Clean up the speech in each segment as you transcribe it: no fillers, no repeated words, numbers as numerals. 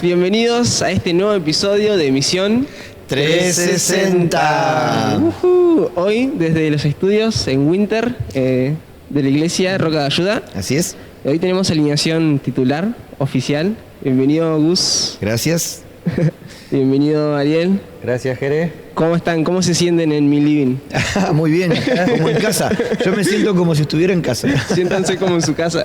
bienvenidos a este nuevo episodio de Misión 360. Hoy desde los estudios en Winter de la iglesia Roca de Ayuda. Así es. Hoy tenemos alineación titular oficial. Bienvenido Gus. Gracias. Bienvenido Ariel. Gracias, Jerez. ¿Cómo están? ¿Cómo se sienten en mi living? Muy bien, como en casa. Yo me siento como si estuviera en casa. Siéntanse como en su casa.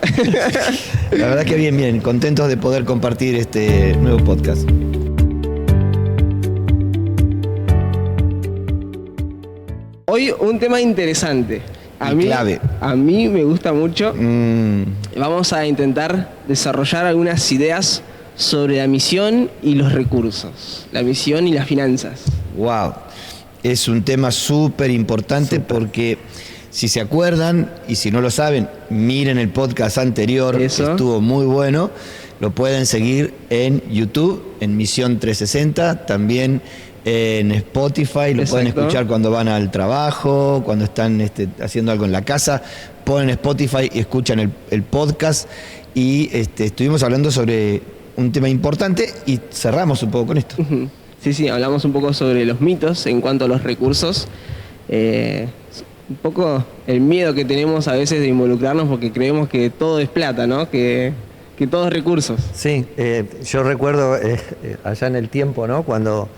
La verdad que bien, contentos de poder compartir este nuevo podcast. Hoy un tema interesante. Clave. A mí me gusta mucho. Vamos a intentar desarrollar algunas ideas sobre la misión y los recursos. La misión y las finanzas. Wow. Es un tema súper importante porque si se acuerdan y si no lo saben, miren el podcast anterior. Eso. Estuvo muy bueno. Lo pueden seguir en YouTube, en Misión 360, también en Spotify. Lo pueden escuchar cuando van al trabajo, cuando están haciendo algo en la casa. Ponen Spotify y escuchan el podcast. Y estuvimos hablando sobre un tema importante y cerramos un poco con esto. Sí, hablamos un poco sobre los mitos en cuanto a los recursos. Un poco el miedo que tenemos a veces de involucrarnos porque creemos que todo es plata, ¿no? Que todo es recursos. Sí, yo recuerdo allá en el tiempo, ¿no? Cuando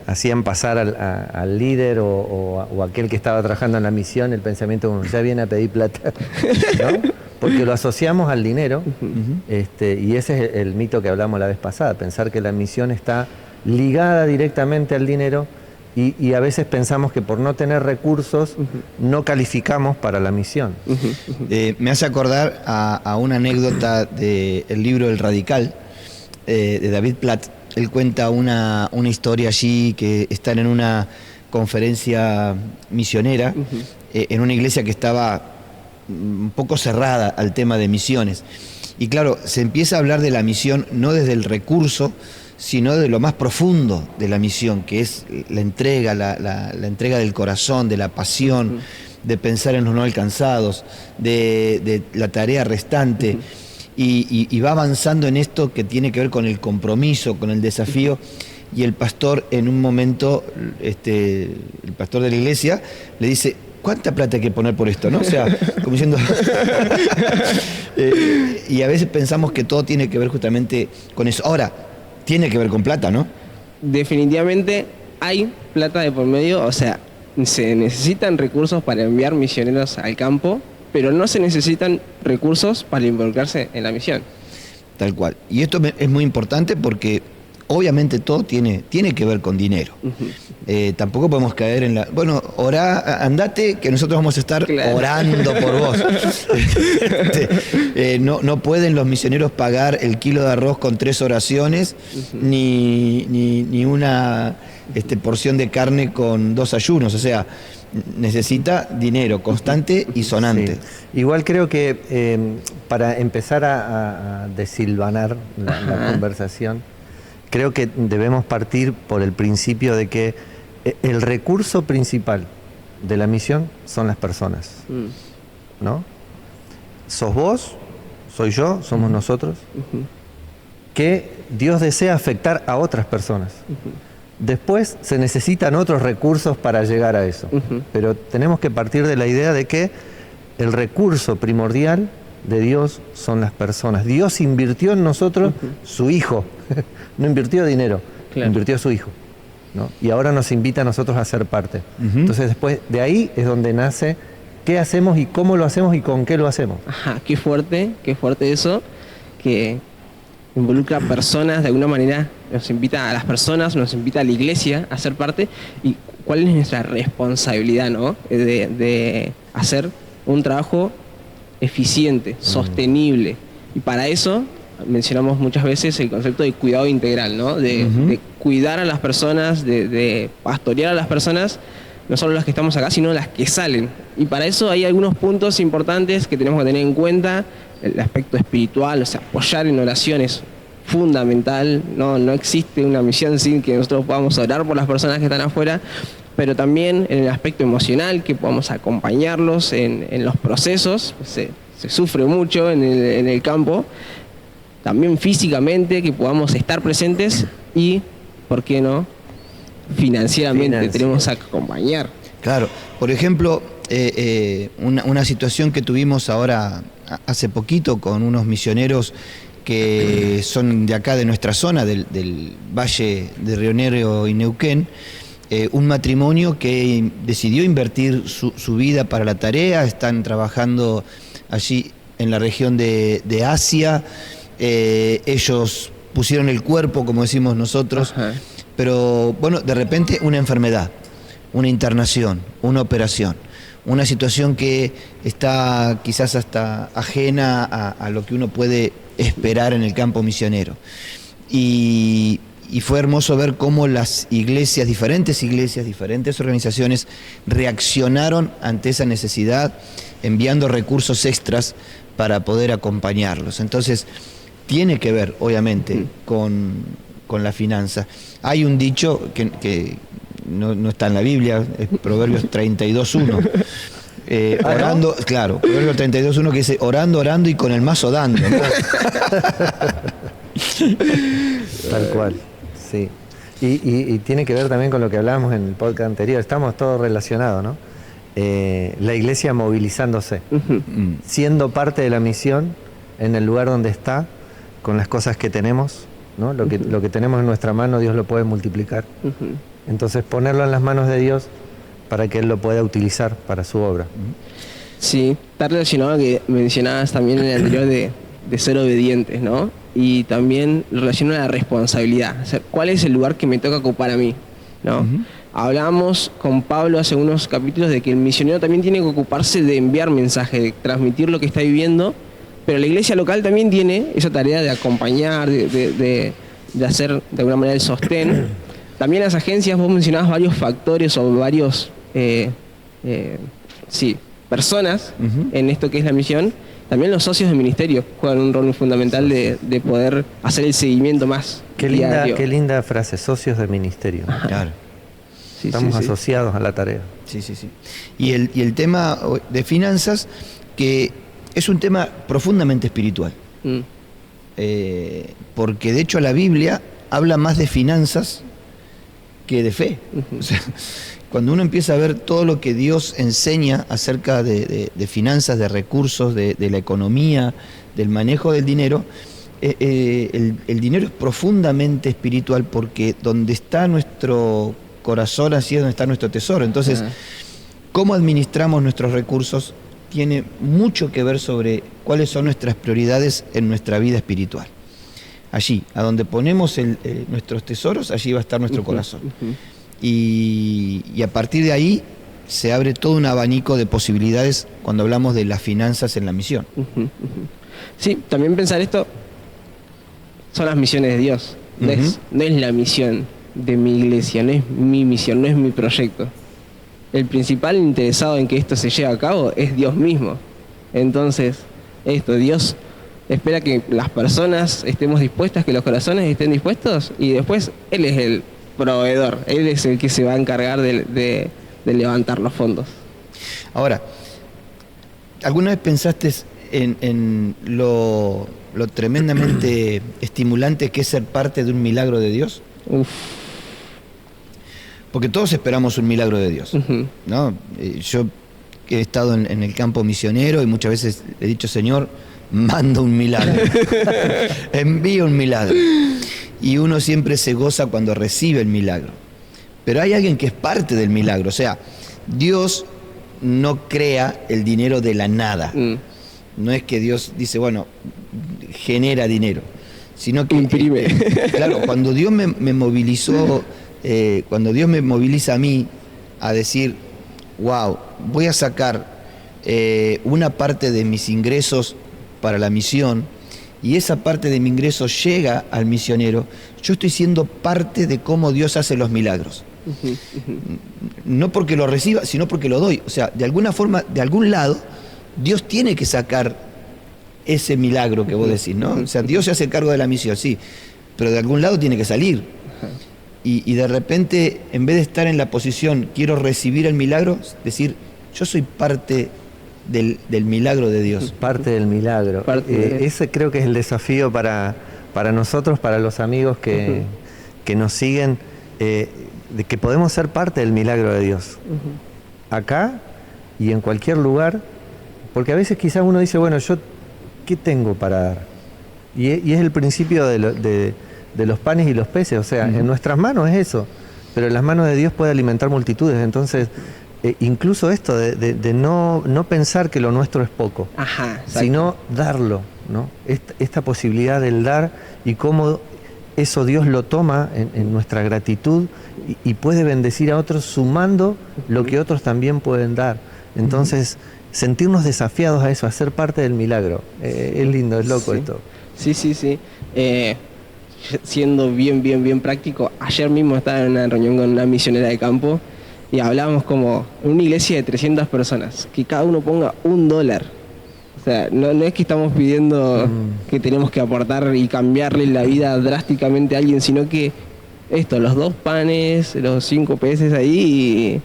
hacían pasar al líder o aquel que estaba trabajando en la misión el pensamiento como ya viene a pedir plata, ¿no? Porque lo asociamos al dinero. Y ese es el mito que hablamos la vez pasada, pensar que la misión está ligada directamente al dinero y a veces pensamos que por no tener recursos no calificamos para la misión. Me hace acordar a una anécdota del libro El Radical de David Platt. Él cuenta una historia allí que están en una conferencia misionera en una iglesia que estaba un poco cerrada al tema de misiones. Y claro, se empieza a hablar de la misión no desde el recurso, sino de lo más profundo de la misión, que es la entrega, la entrega del corazón, de la pasión, de pensar en los no alcanzados, de la tarea restante. Y va avanzando en esto que tiene que ver con el compromiso, con el desafío. Y el pastor en un momento, el pastor de la iglesia, le dice: ¿cuánta plata hay que poner por esto? ¿No? O sea, como diciendo... y a veces pensamos que todo tiene que ver justamente con eso. Ahora, tiene que ver con plata, ¿no? Definitivamente hay plata de por medio, o sea, se necesitan recursos para enviar misioneros al campo, pero no se necesitan recursos para involucrarse en la misión. Tal cual. Y esto es muy importante porque obviamente todo tiene que ver con dinero. Tampoco podemos caer en la... Bueno, orá, andate, que nosotros vamos a estar orando por vos. No pueden los misioneros pagar el kilo de arroz con 3 oraciones, ni una porción de carne con 2 ayunos. O sea, necesita dinero constante y sonante. Sí. Igual creo que para empezar a desilvanar la conversación, creo que debemos partir por el principio de que el recurso principal de la misión son las personas, ¿no? Sos vos, soy yo, somos nosotros, que Dios desea afectar a otras personas. Después se necesitan otros recursos para llegar a eso, pero tenemos que partir de la idea de que el recurso primordial de Dios son las personas. Dios invirtió en nosotros su Hijo, no invirtió dinero, invirtió su Hijo, ¿no? Y ahora nos invita a nosotros a ser parte. Entonces después de ahí es donde nace qué hacemos y cómo lo hacemos y con qué lo hacemos. Qué fuerte eso, que involucra a personas de alguna manera, nos invita a las personas, nos invita a la iglesia a ser parte. ¿Y cuál es nuestra responsabilidad, ¿no? De hacer un trabajo eficiente, sostenible? Y para eso mencionamos muchas veces el concepto de cuidado integral, ¿no? De cuidar a las personas, de pastorear a las personas, no solo las que estamos acá, sino las que salen. Y para eso hay algunos puntos importantes que tenemos que tener en cuenta. El aspecto espiritual, o sea, apoyar en oración es fundamental. No existe una misión sin que nosotros podamos orar por las personas que están afuera, pero también en el aspecto emocional, que podamos acompañarlos en los procesos. Se sufre mucho en el campo. también físicamente, que podamos estar presentes y, ¿por qué no?, financieramente tenemos que acompañar. Claro, por ejemplo, una situación que tuvimos ahora hace poquito con unos misioneros que son de acá, de nuestra zona, del Valle de Río Negro y Neuquén, un matrimonio que decidió invertir su vida para la tarea, están trabajando allí en la región de Asia, ellos pusieron el cuerpo, como decimos nosotros, Ajá. pero bueno, de repente una enfermedad, una internación, una operación, una situación que está quizás hasta ajena a lo que uno puede esperar en el campo misionero. Y fue hermoso ver cómo las iglesias, diferentes organizaciones reaccionaron ante esa necesidad, enviando recursos extras para poder acompañarlos. Entonces, tiene que ver, obviamente, con la finanza. Hay un dicho que no está en la Biblia, es Proverbios 32:1. Orando, claro, Proverbios 32:1 que dice, orando y con el mazo dando, ¿no? Tal cual, sí. Y tiene que ver también con lo que hablábamos en el podcast anterior, estamos todos relacionados, ¿no? La iglesia movilizándose, siendo parte de la misión en el lugar donde está, con las cosas que tenemos, ¿no? Lo que tenemos en nuestra mano, Dios lo puede multiplicar. Entonces ponerlo en las manos de Dios para que Él lo pueda utilizar para su obra. Sí, está relacionado a que mencionabas también en el anterior de ser obedientes, ¿no? Y también relacionado a la responsabilidad. O sea, ¿cuál es el lugar que me toca ocupar a mí? ¿No? Hablábamos con Pablo hace unos capítulos de que el misionero también tiene que ocuparse de enviar mensajes, de transmitir lo que está viviendo, pero la iglesia local también tiene esa tarea de acompañar, de hacer de alguna manera el sostén. También las agencias, vos mencionabas varios factores o varios personas en esto que es la misión. También los socios del ministerio juegan un rol fundamental de poder hacer el seguimiento más diario. Qué linda frase, socios de ministerio. Claro. Sí, Estamos sí. asociados a la tarea. Sí. Y el tema de finanzas, que es un tema profundamente espiritual. Porque de hecho la Biblia habla más de finanzas que de fe. O sea, cuando uno empieza a ver todo lo que Dios enseña acerca de finanzas, de recursos, de la economía, del manejo del dinero, el dinero es profundamente espiritual, porque donde está nuestro corazón, así es donde está nuestro tesoro. Entonces, cómo administramos nuestros recursos tiene mucho que ver sobre cuáles son nuestras prioridades en nuestra vida espiritual. Allí, a donde ponemos nuestros tesoros, allí va a estar nuestro corazón. Y a partir de ahí se abre todo un abanico de posibilidades cuando hablamos de las finanzas en la misión. Sí, también pensar esto, son las misiones de Dios, no es la misión de mi iglesia, no es mi misión, no es mi proyecto. El principal interesado en que esto se lleve a cabo es Dios mismo. Entonces, Dios espera que las personas estemos dispuestas, que los corazones estén dispuestos, y después Él es el proveedor, Él es el que se va a encargar de levantar los fondos. Ahora, ¿alguna vez pensaste en lo tremendamente estimulante que es ser parte de un milagro de Dios? Porque todos esperamos un milagro de Dios, ¿no? Yo he estado en el campo misionero y muchas veces he dicho, Señor, manda un milagro, envía un milagro. Y uno siempre se goza cuando recibe el milagro. Pero hay alguien que es parte del milagro. O sea, Dios no crea el dinero de la nada. No es que Dios dice, bueno, genera dinero, sino que imprime. Claro, cuando Dios me movilizó, cuando Dios me moviliza a mí a decir, wow, voy a sacar una parte de mis ingresos para la misión, y esa parte de mi ingreso llega al misionero, yo estoy siendo parte de cómo Dios hace los milagros. No porque lo reciba, sino porque lo doy. O sea, de alguna forma, de algún lado, Dios tiene que sacar ese milagro que vos decís, ¿no? O sea, Dios se hace cargo de la misión, sí, pero de algún lado tiene que salir. Y de repente, en vez de estar en la posición, quiero recibir el milagro, decir, yo soy parte del milagro de Dios. Parte del milagro. Ese creo que es el desafío para nosotros, para los amigos que nos siguen, de que podemos ser parte del milagro de Dios. Acá y en cualquier lugar, porque a veces quizás uno dice, bueno, yo, ¿qué tengo para dar? Y es el principio de los panes y los peces, o sea, en nuestras manos es eso, pero en las manos de Dios puede alimentar multitudes. Entonces, incluso esto de no pensar que lo nuestro es poco, sino darlo, ¿no? Esta posibilidad del dar y cómo eso Dios lo toma en nuestra gratitud y puede bendecir a otros sumando lo que otros también pueden dar. Entonces, sentirnos desafiados a eso, a ser parte del milagro. Es lindo, es loco esto. Sí. Siendo bien práctico, ayer mismo estaba en una reunión con una misionera de campo y hablábamos como en una iglesia de 300 personas, que cada uno ponga $1. O sea, no es que estamos pidiendo que tenemos que aportar y cambiarle la vida drásticamente a alguien, sino que los 2 panes, los 5 peces ahí.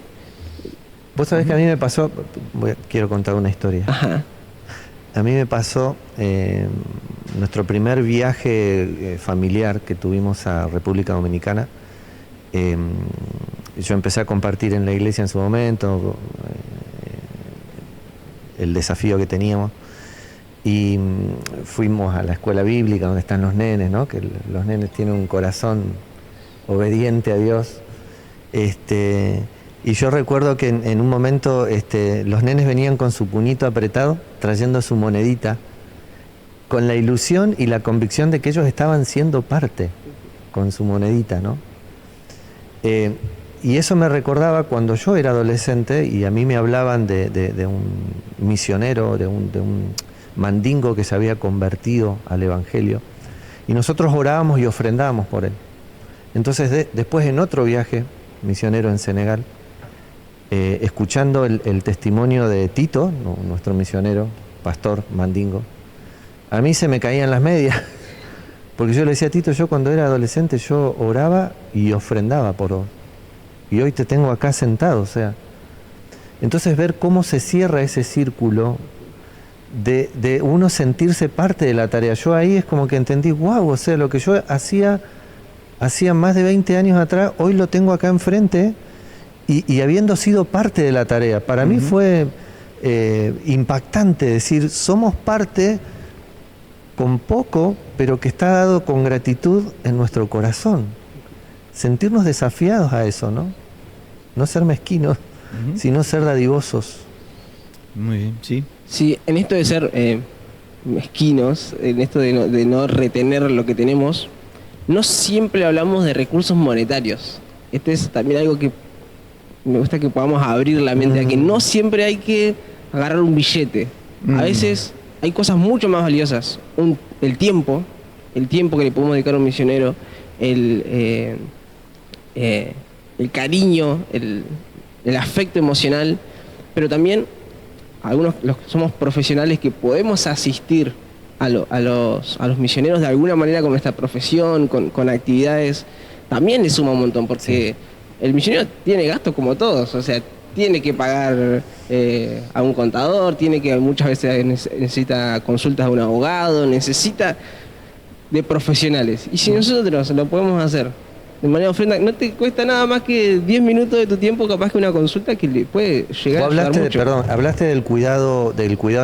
Vos sabés que a mí me pasó, quiero contar una historia. A mí me pasó nuestro primer viaje familiar que tuvimos a República Dominicana. Yo empecé a compartir en la iglesia en su momento el desafío que teníamos. Y fuimos a la escuela bíblica donde están los nenes, ¿no? Que los nenes tienen un corazón obediente a Dios. Y yo recuerdo que en un momento los nenes venían con su puñito apretado, trayendo su monedita, con la ilusión y la convicción de que ellos estaban siendo parte con su monedita, ¿no? Y eso me recordaba cuando yo era adolescente y a mí me hablaban de un misionero, de un mandingo que se había convertido al Evangelio, y nosotros orábamos y ofrendábamos por él. Entonces después en otro viaje misionero en Senegal, escuchando el testimonio de Tito, nuestro misionero, pastor mandingo, a mí se me caían las medias, porque yo le decía a Tito, yo cuando era adolescente yo oraba y ofrendaba por vos, y hoy te tengo acá sentado, o sea. Entonces ver cómo se cierra ese círculo de uno sentirse parte de la tarea. Yo ahí es como que entendí, wow, o sea, lo que yo hacía más de 20 años atrás, hoy lo tengo acá enfrente y habiendo sido parte de la tarea. Para mí fue impactante decir, somos parte con poco, pero que está dado con gratitud en nuestro corazón. Sentirnos desafiados a eso, ¿no? No ser mezquinos, sino ser dadivosos. Muy bien, sí. Sí, en esto de ser mezquinos, en esto de no retener lo que tenemos, no siempre hablamos de recursos monetarios. Este es también algo que me gusta que podamos abrir la mente, a que no siempre hay que agarrar un billete. A veces hay cosas mucho más valiosas. El tiempo que le podemos dedicar a un misionero, el cariño, el afecto emocional, pero también algunos los que somos profesionales que podemos asistir a los misioneros de alguna manera con nuestra profesión, con actividades, también le suma un montón, porque el misionero tiene gastos como todos, o sea, tiene que pagar a un contador, muchas veces necesita consultas de un abogado, necesita de profesionales. Y si nosotros lo podemos hacer de manera ofrenda, no te cuesta nada más que 10 minutos de tu tiempo, capaz que una consulta que le puede llegar a ayudar mucho. Hablaste del cuidado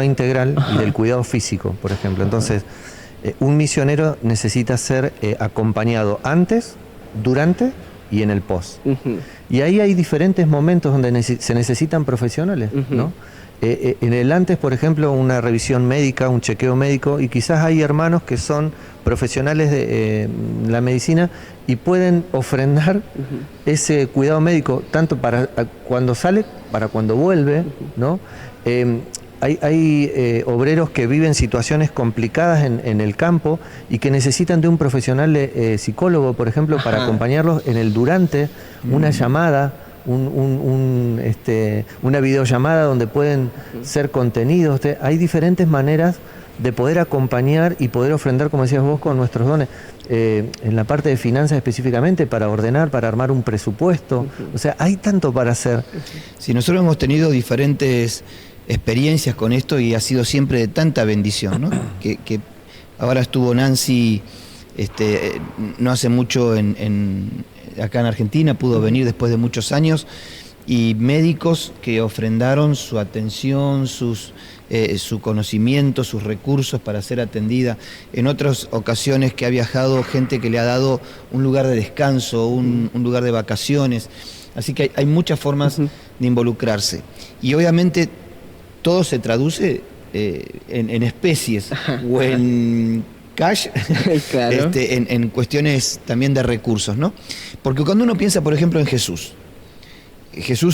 integral y del cuidado físico, por ejemplo. Entonces, un misionero necesita ser acompañado antes, durante y en el post. Y ahí hay diferentes momentos donde se necesitan profesionales, ¿no? En el antes, por ejemplo, una revisión médica, un chequeo médico, y quizás hay hermanos que son profesionales de la medicina y pueden ofrendar ese cuidado médico, tanto para cuando sale, para cuando vuelve, ¿no? Hay obreros que viven situaciones complicadas en el campo y que necesitan de un profesional psicólogo, por ejemplo, para acompañarlos en el durante, una llamada, una videollamada donde pueden ser contenidos. Hay diferentes maneras de poder acompañar y poder ofrendar, como decías vos, con nuestros dones. En la parte de finanzas específicamente, para ordenar, para armar un presupuesto. O sea, hay tanto para hacer. Sí, nosotros hemos tenido diferentes experiencias con esto y ha sido siempre de tanta bendición, ¿no? Que ahora estuvo Nancy no hace mucho acá en Argentina, pudo venir después de muchos años, y médicos que ofrendaron su atención, su conocimiento, sus recursos para ser atendida. En otras ocasiones que ha viajado gente que le ha dado un lugar de descanso, un lugar de vacaciones. Así que hay muchas formas de involucrarse. Y obviamente todo se traduce en especies o en cash, Claro. en cuestiones también de recursos, ¿no? Porque cuando uno piensa, por ejemplo, en Jesús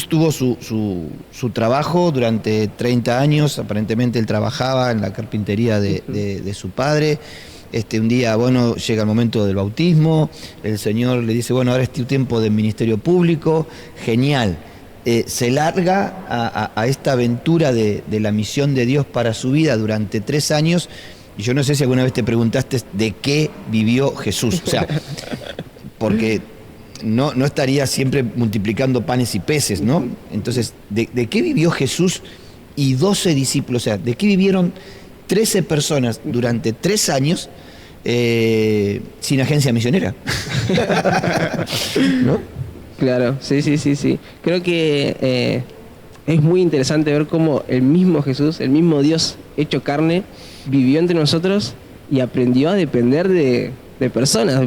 tuvo su trabajo durante 30 años, aparentemente él trabajaba en la carpintería de su padre. Un día, bueno, llega el momento del bautismo, el Señor le dice, bueno, ahora es tu tiempo de ministerio público, genial. Se larga a esta aventura de la misión de Dios para su vida durante 3 años, y yo no sé si alguna vez te preguntaste de qué vivió Jesús, o sea, porque no estaría siempre multiplicando panes y peces, ¿no? Entonces, ¿de qué vivió Jesús y 12 discípulos? O sea, ¿de qué vivieron 13 personas durante 3 años sin agencia misionera? ¿No? Claro, sí. Creo que es muy interesante ver cómo el mismo Jesús, el mismo Dios hecho carne, vivió entre nosotros y aprendió a depender de personas,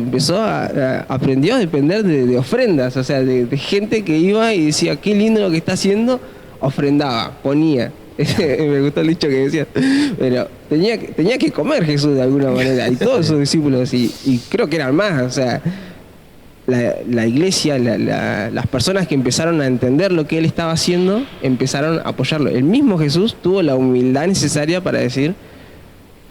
aprendió a depender de ofrendas, o sea, de gente que iba y decía, qué lindo lo que está haciendo, ofrendaba, ponía. Me gustó el dicho que decía, pero tenía que comer Jesús de alguna manera, y todos sus discípulos, y creo que eran más, o sea, la iglesia, las personas que empezaron a entender lo que él estaba haciendo, empezaron a apoyarlo. El mismo Jesús tuvo la humildad necesaria para decir,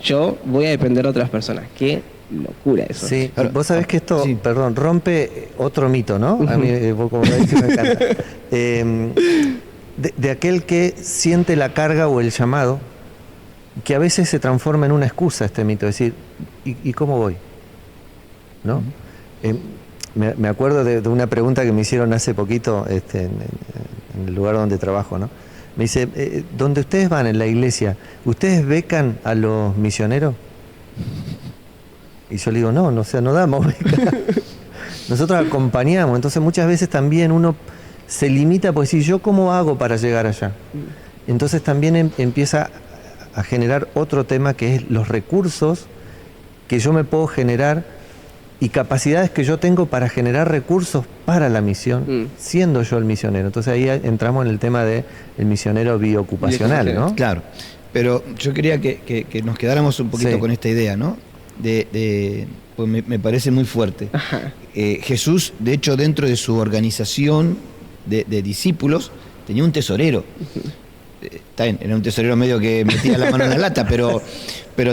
yo voy a depender de otras personas. Qué locura eso. Sí, Ahora, vos sabés que esto, sí. perdón, rompe otro mito, ¿no? A mí, vos como lo decís, me encanta. De aquel que siente la carga o el llamado, que a veces se transforma en una excusa este mito, es decir, ¿y cómo voy? ¿No? Me acuerdo de una pregunta que me hicieron hace poquito en el lugar donde trabajo, ¿no? Me dice, ¿dónde ustedes van en la iglesia, ustedes becan a los misioneros? Y yo le digo, no damos beca. Nosotros acompañamos. Entonces muchas veces también uno se limita por decir, ¿yo cómo hago para llegar allá? Entonces también empieza a generar otro tema que es los recursos que yo me puedo generar y capacidades que yo tengo para generar recursos para la misión, siendo yo el misionero. Entonces ahí entramos en el tema del misionero biocupacional, ¿no? Claro, pero yo quería que nos quedáramos un poquito con esta idea, ¿no? Pues me parece muy fuerte. Jesús, de hecho, dentro de su organización de discípulos, tenía un tesorero. Está bien, era un tesorero medio que metía la mano en la lata, pero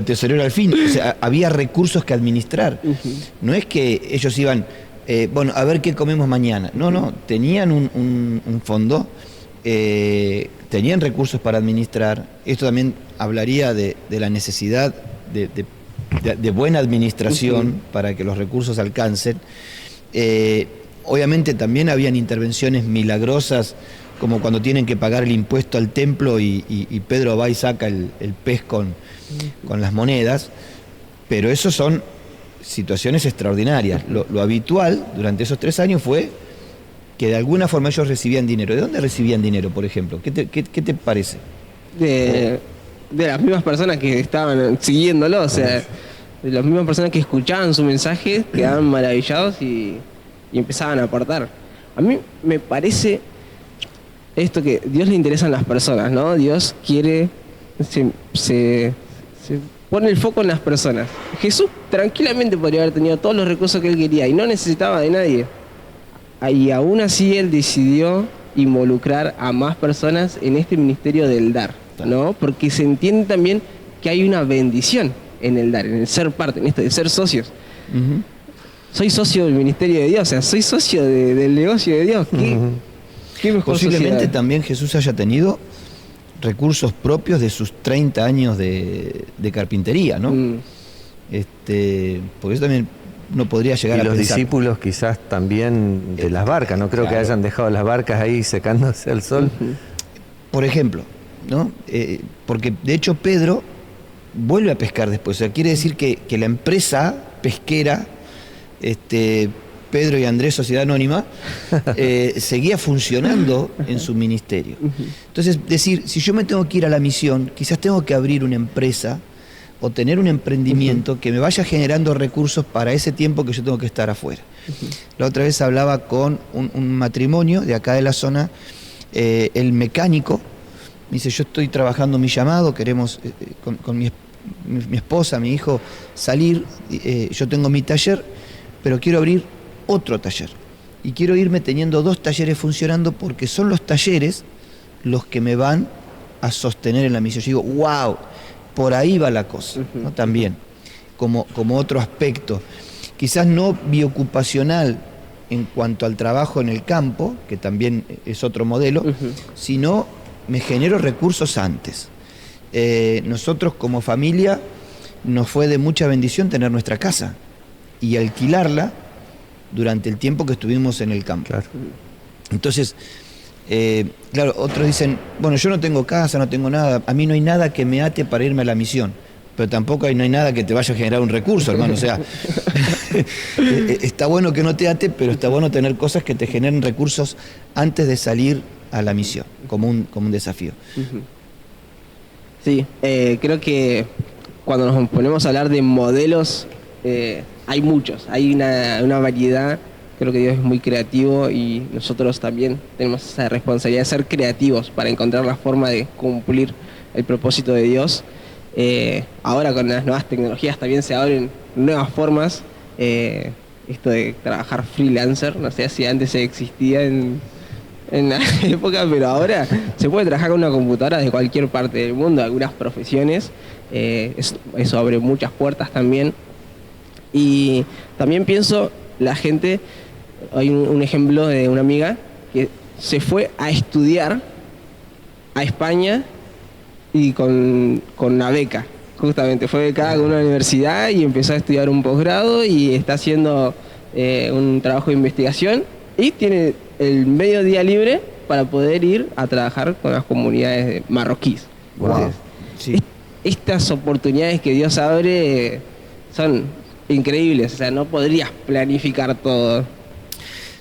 tesorero al fin. O sea, había recursos que administrar. No es que ellos iban, bueno, a ver qué comemos mañana. No, tenían un fondo, tenían recursos para administrar. Esto también hablaría de la necesidad de buena administración para que los recursos alcancen. Obviamente también habían intervenciones milagrosas, como cuando tienen que pagar el impuesto al templo y Pedro va y saca el pez con las monedas, pero eso son situaciones extraordinarias. Lo habitual durante esos 3 años fue que de alguna forma ellos recibían dinero. ¿De dónde recibían dinero, por ejemplo? ¿Qué te parece? De las mismas personas que estaban siguiéndolo, o sea, de las mismas personas que escuchaban su mensaje, quedaban maravillados y empezaban a aportar. A mí me parece esto que Dios le interesan las personas, ¿no? Dios quiere, se pone el foco en las personas. Jesús tranquilamente podría haber tenido todos los recursos que él quería y no necesitaba de nadie. Y aún así él decidió involucrar a más personas en este ministerio del dar, ¿no? Porque se entiende también que hay una bendición en el dar, en el ser parte, en esto de ser socios. Soy socio del ministerio de Dios, o sea, soy socio del negocio de Dios. ¿Qué mejor Posiblemente sociedad? también Jesús haya tenido recursos propios de sus 30 años de carpintería, ¿no? Porque eso también uno podría llegar y a los pensar. discípulos quizás también de las barcas, no creo que hayan dejado las barcas ahí secándose al sol. Por ejemplo, ¿no? Porque de hecho Pedro vuelve a pescar después. O sea, quiere decir que la empresa pesquera, Pedro y Andrés, Sociedad Anónima, seguía funcionando en su ministerio. Entonces, decir, si yo me tengo que ir a la misión, quizás tengo que abrir una empresa o tener un emprendimiento que me vaya generando recursos para ese tiempo que yo tengo que estar afuera. La otra vez hablaba con un matrimonio de acá de la zona, el mecánico, me dice, yo estoy trabajando mi llamado, queremos con mi esposa, mi hijo, salir, yo tengo mi taller, pero quiero abrir otro taller. Y quiero irme teniendo 2 talleres funcionando porque son los talleres los que me van a sostener en la misión. Yo digo, wow, por ahí va la cosa, ¿no? También, como otro aspecto. Quizás no biocupacional en cuanto al trabajo en el campo, que también es otro modelo, sino me genero recursos antes. Nosotros como familia nos fue de mucha bendición tener nuestra casa y alquilarla durante el tiempo que estuvimos en el campo. Claro. Entonces, claro, otros dicen, bueno, yo no tengo casa, no tengo nada, a mí no hay nada que me ate para irme a la misión, pero tampoco no hay nada que te vaya a generar un recurso, hermano, o sea, está bueno que no te ate, pero está bueno tener cosas que te generen recursos antes de salir a la misión, como un desafío. Sí, creo que cuando nos ponemos a hablar de modelos, hay muchos, hay una variedad. Creo que Dios es muy creativo y nosotros también tenemos esa responsabilidad de ser creativos para encontrar la forma de cumplir el propósito de Dios. Ahora con las nuevas tecnologías también se abren nuevas formas. Esto de trabajar freelancer, no sé si antes existía en la época, pero ahora se puede trabajar con una computadora desde cualquier parte del mundo, algunas profesiones. Eso abre muchas puertas también. Y también pienso, la gente, hay un ejemplo de una amiga que se fue a estudiar a España y con una beca, justamente fue becada con una universidad y empezó a estudiar un posgrado y está haciendo un trabajo de investigación y tiene el mediodía libre para poder ir a trabajar con las comunidades marroquíes. Wow. Sí. Estas oportunidades que Dios abre son increíbles, o sea, no podrías planificar todo.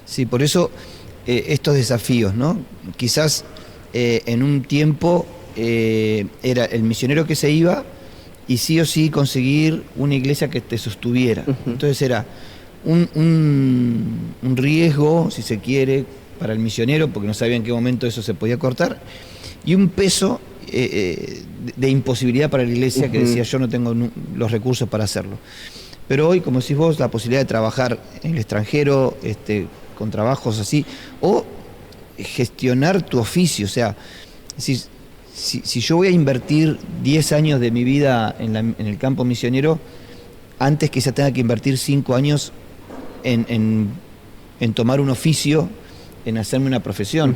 Sí, por eso estos desafíos, ¿no? Quizás en un tiempo era el misionero que se iba y sí o sí conseguir una iglesia que te sostuviera. Entonces era un riesgo, si se quiere, para el misionero, porque no sabía en qué momento eso se podía cortar, y un peso de imposibilidad para la iglesia que decía, yo no tengo los recursos para hacerlo. Pero hoy, como decís vos, la posibilidad de trabajar en el extranjero, con trabajos así, o gestionar tu oficio, o sea, si yo voy a invertir 10 años de mi vida en el campo misionero, antes quizá tenga que invertir 5 años en tomar un oficio, en hacerme una profesión.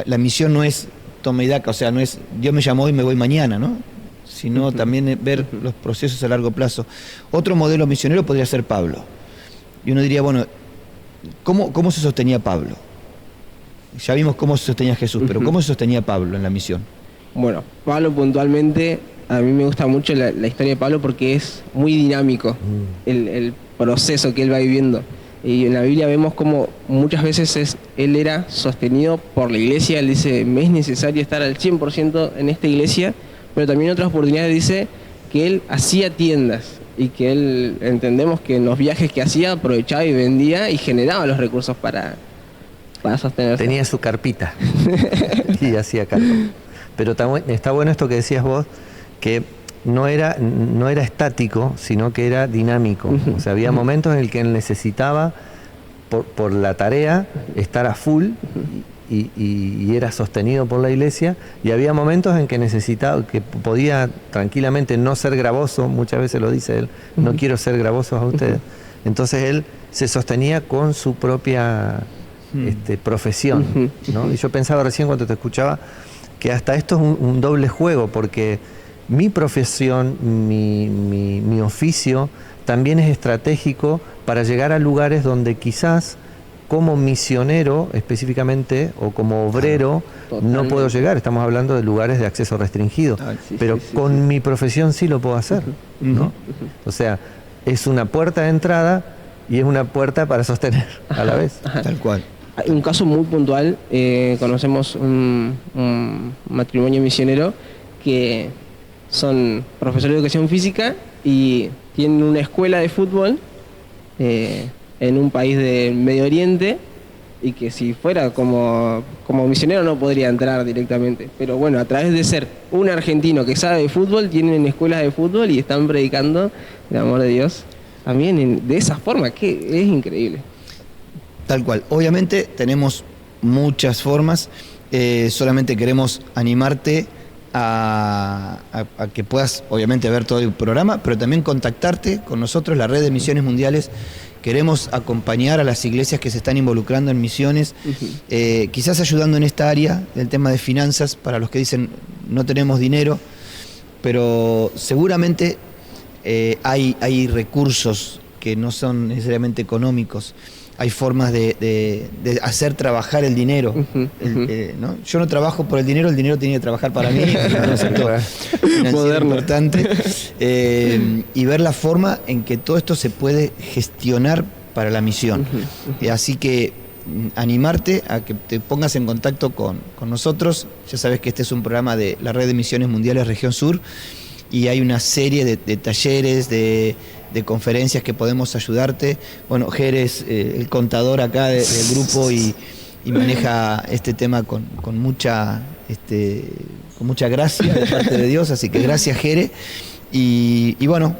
La misión no es toma y daca, o sea, no es Dios me llamó y me voy mañana, ¿no? Sino también ver los procesos a largo plazo. Otro modelo misionero podría ser Pablo. Y uno diría, bueno, ¿cómo se sostenía Pablo? Ya vimos cómo se sostenía Jesús, pero ¿cómo se sostenía Pablo en la misión? Bueno, Pablo puntualmente, a mí me gusta mucho la historia de Pablo porque es muy dinámico el proceso que él va viviendo. Y en la Biblia vemos como muchas veces él era sostenido por la iglesia. Él dice, me es necesario estar al 100% en esta iglesia, pero también en otras oportunidades dice que él hacía tiendas y que él, entendemos que en los viajes que hacía aprovechaba y vendía y generaba los recursos para sostenerse. Tenía su carpita y hacía cargo. Pero está bueno esto que decías vos, que no era estático, sino que era dinámico. O sea, había momentos en el que él necesitaba, por la tarea, estar a full y era sostenido por la iglesia, y había momentos en que necesitaba, que podía tranquilamente no ser gravoso, muchas veces lo dice él, no quiero ser gravoso a ustedes. Entonces él se sostenía con su propia profesión, ¿no? Y yo pensaba recién cuando te escuchaba que hasta esto es un doble juego, porque mi profesión, mi oficio también es estratégico para llegar a lugares donde quizás como misionero específicamente o como obrero Totalmente. no puedo llegar. Estamos hablando de lugares de acceso restringido. Pero con mi profesión sí lo puedo hacer, ¿no? O sea, es una puerta de entrada y es una puerta para sostener a la vez. Tal cual. Hay un caso muy puntual, conocemos un matrimonio misionero que son profesores de educación física y tienen una escuela de fútbol en un país del Medio Oriente, y que si fuera como misionero no podría entrar directamente. Pero bueno, a través de ser un argentino que sabe de fútbol, tienen escuelas de fútbol y están predicando el amor de Dios también de esa forma, que es increíble. Tal cual. Obviamente tenemos muchas formas, solamente queremos animarte a que puedas, obviamente, ver todo el programa, pero también contactarte con nosotros, la Red de Misiones Mundiales. Queremos acompañar a las iglesias que se están involucrando en misiones, quizás ayudando en esta área del tema de finanzas, para los que dicen no tenemos dinero, pero seguramente hay recursos que no son necesariamente económicos. Hay formas de hacer trabajar el dinero. ¿No? Yo no trabajo por el dinero tiene que trabajar para mí. Es un concepto financiero importante. Y ver la forma en que todo esto se puede gestionar para la misión. Así que animarte a que te pongas en contacto con nosotros. Ya sabes que este es un programa de la Red de Misiones Mundiales Región Sur, y hay una serie de talleres, de conferencias que podemos ayudarte. Bueno, Jere es el contador acá del grupo y maneja este tema con mucha gracia de parte de Dios, así que gracias, Jere. Y bueno,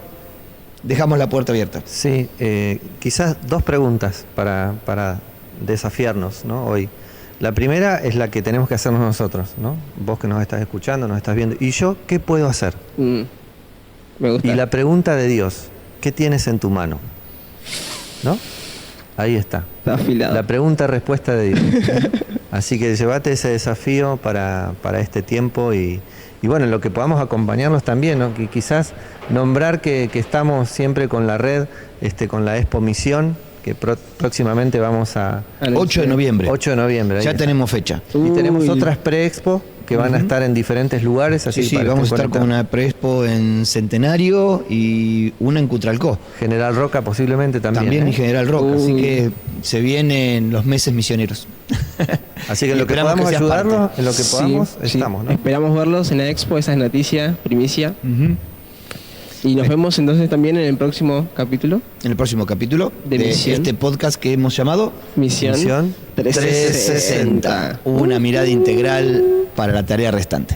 dejamos la puerta abierta. Sí, quizás dos preguntas para desafiarnos, ¿no? Hoy. La primera es la que tenemos que hacernos nosotros, ¿no? Vos que nos estás escuchando, nos estás viendo. ¿Y yo qué puedo hacer? Me gusta. Y la pregunta de Dios, ¿qué tienes en tu mano? ¿No? Ahí está. Está afilado. La pregunta-respuesta de Dios. Así que llevate ese desafío para este tiempo y bueno, en lo que podamos acompañarnos también, ¿no? Que quizás nombrar que estamos siempre con la red, con la Expo Misión, que próximamente vamos a... 8 de noviembre. 8 de noviembre. Ya tenemos fecha. Y tenemos otras pre-expo que van a estar en diferentes lugares. Así Sí, para vamos a estar conectados. con una pre-expo en Centenario y una en Cutralcó. General Roca posiblemente también. También ¿eh? en General Roca, así que se vienen los meses misioneros. Así que en Y lo que esperamos podamos que seas ayudarlos, parte. en lo que podamos, Sí, estamos, ¿no? Esperamos verlos en la Expo, esa es noticia, primicia. Ujú. Y nos vemos entonces también en el próximo capítulo. En el próximo capítulo De Misión. este podcast que hemos llamado Misión 360. Una mirada integral para la tarea restante.